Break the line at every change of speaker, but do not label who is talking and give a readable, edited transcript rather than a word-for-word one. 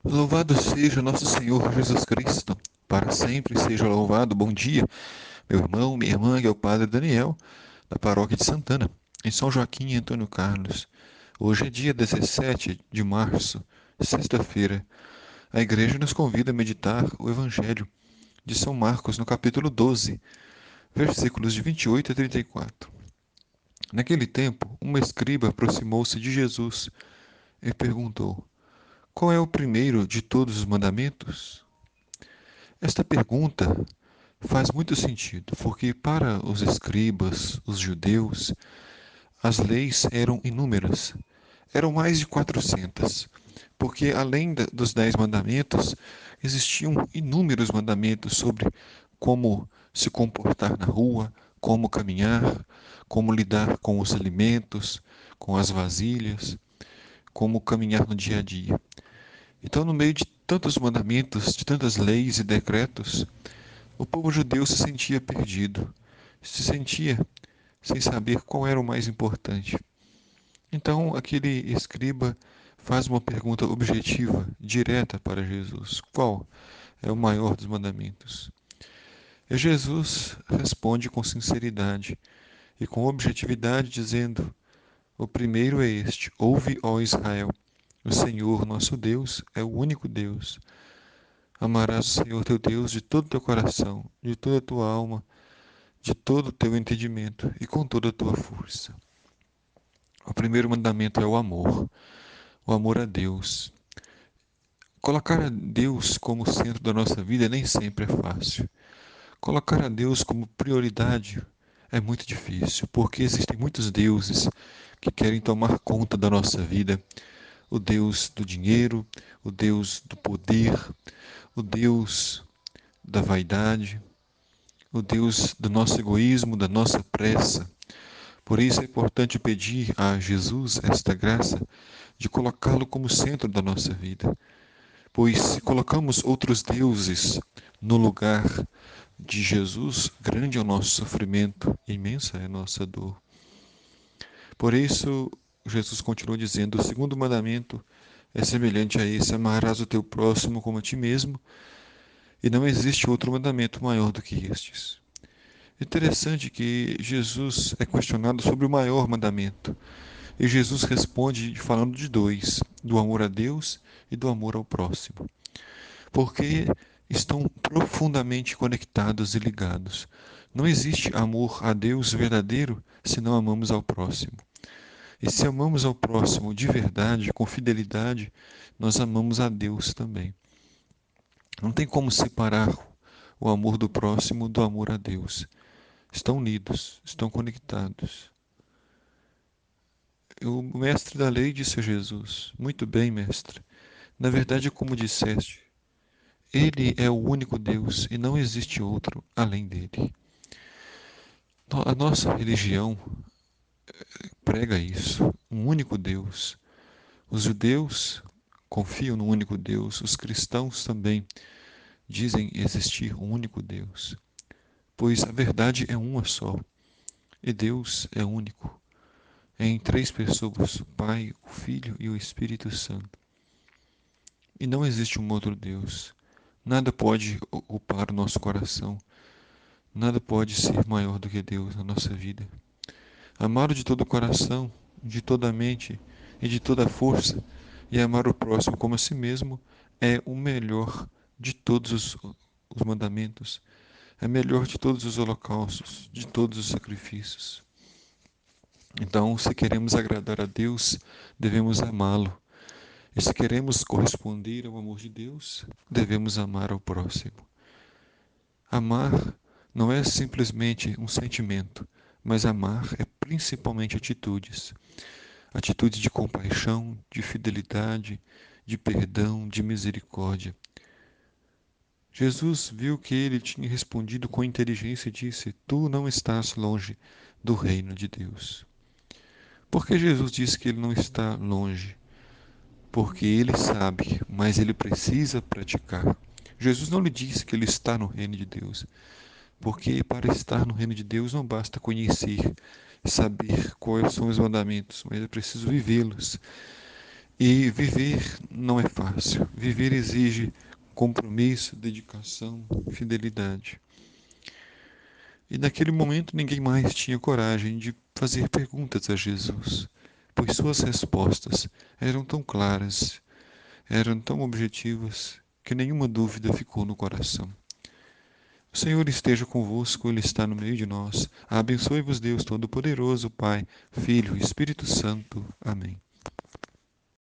Louvado seja nosso Senhor Jesus Cristo, para sempre seja louvado. Bom dia, meu irmão, minha irmã, que é o Padre Daniel, da Paróquia de Santana, em São Joaquim e Antônio Carlos. Hoje é dia 17 de março, sexta-feira. A Igreja nos convida a meditar o Evangelho de São Marcos, no capítulo 12, versículos de 28 a 34. Naquele tempo, uma escriba aproximou-se de Jesus e perguntou: Qual é o primeiro de todos os mandamentos? Esta pergunta faz muito sentido, porque para os escribas, os judeus, as leis eram inúmeras. Eram mais de 400, porque além dos 10 mandamentos, existiam inúmeros mandamentos sobre como se comportar na rua, como caminhar, como lidar com os alimentos, com as vasilhas, como caminhar no dia a dia. Então, no meio de tantos mandamentos, de tantas leis e decretos, o povo judeu se sentia perdido, se sentia sem saber qual era o mais importante. Então, aquele escriba faz uma pergunta objetiva, direta para Jesus: Qual é o maior dos mandamentos? E Jesus responde com sinceridade e com objetividade, dizendo: O primeiro é este: Ouve, ó Israel, o Senhor nosso Deus é o único Deus. Amarás o Senhor teu Deus de todo o teu coração, de toda a tua alma, de todo o teu entendimento e com toda a tua força. O primeiro mandamento é o amor a Deus. Colocar a Deus como centro da nossa vida nem sempre é fácil. Colocar a Deus como prioridade é muito difícil, porque existem muitos deuses que querem tomar conta da nossa vida. O Deus do dinheiro, o Deus do poder, o Deus da vaidade, o Deus do nosso egoísmo, da nossa pressa. Por isso é importante pedir a Jesus esta graça de colocá-lo como centro da nossa vida. Pois se colocamos outros deuses no lugar de Jesus, grande é o nosso sofrimento, imensa é a nossa dor. Por isso, Jesus continua dizendo: o segundo mandamento é semelhante a esse: amarás o teu próximo como a ti mesmo, e não existe outro mandamento maior do que estes. Interessante que Jesus é questionado sobre o maior mandamento. E Jesus responde falando de dois: do amor a Deus e do amor ao próximo. Porque estão profundamente conectados e ligados. Não existe amor a Deus verdadeiro se não amamos ao próximo. E se amamos ao próximo de verdade, com fidelidade, nós amamos a Deus também. Não tem como separar o amor do próximo do amor a Deus. Estão unidos, estão conectados. O mestre da lei disse a Jesus: Muito bem, mestre. Na verdade, como disseste, ele é o único Deus e não existe outro além dele. A nossa religião prega isso, um único Deus. Os judeus confiam no único Deus, os cristãos também dizem existir um único Deus, pois a verdade é uma só, e Deus é único, é em três pessoas, o Pai, o Filho e o Espírito Santo. E não existe um outro Deus. Nada pode ocupar o nosso coração, nada pode ser maior do que Deus na nossa vida. Amar de todo o coração, de toda a mente e de toda a força, e amar o próximo como a si mesmo, é o melhor de todos os mandamentos, é melhor de todos os holocaustos, de todos os sacrifícios. Então, se queremos agradar a Deus, devemos amá-lo. E se queremos corresponder ao amor de Deus, devemos amar ao próximo. Amar não é simplesmente um sentimento, mas amar é principalmente atitudes. Atitudes de compaixão, de fidelidade, de perdão, de misericórdia. Jesus viu que ele tinha respondido com inteligência e disse: Tu não estás longe do reino de Deus. Por que Jesus disse que ele não está longe? Porque ele sabe, mas ele precisa praticar. Jesus não lhe disse que ele está no reino de Deus, porque para estar no reino de Deus não basta conhecer, saber quais são os mandamentos, mas é preciso vivê-los. E viver não é fácil. Viver exige compromisso, dedicação, fidelidade. E naquele momento ninguém mais tinha coragem de fazer perguntas a Jesus, pois suas respostas eram tão claras, eram tão objetivas, que nenhuma dúvida ficou no coração. O Senhor esteja convosco, Ele está no meio de nós. Abençoe-vos Deus Todo-Poderoso, Pai, Filho e Espírito Santo. Amém.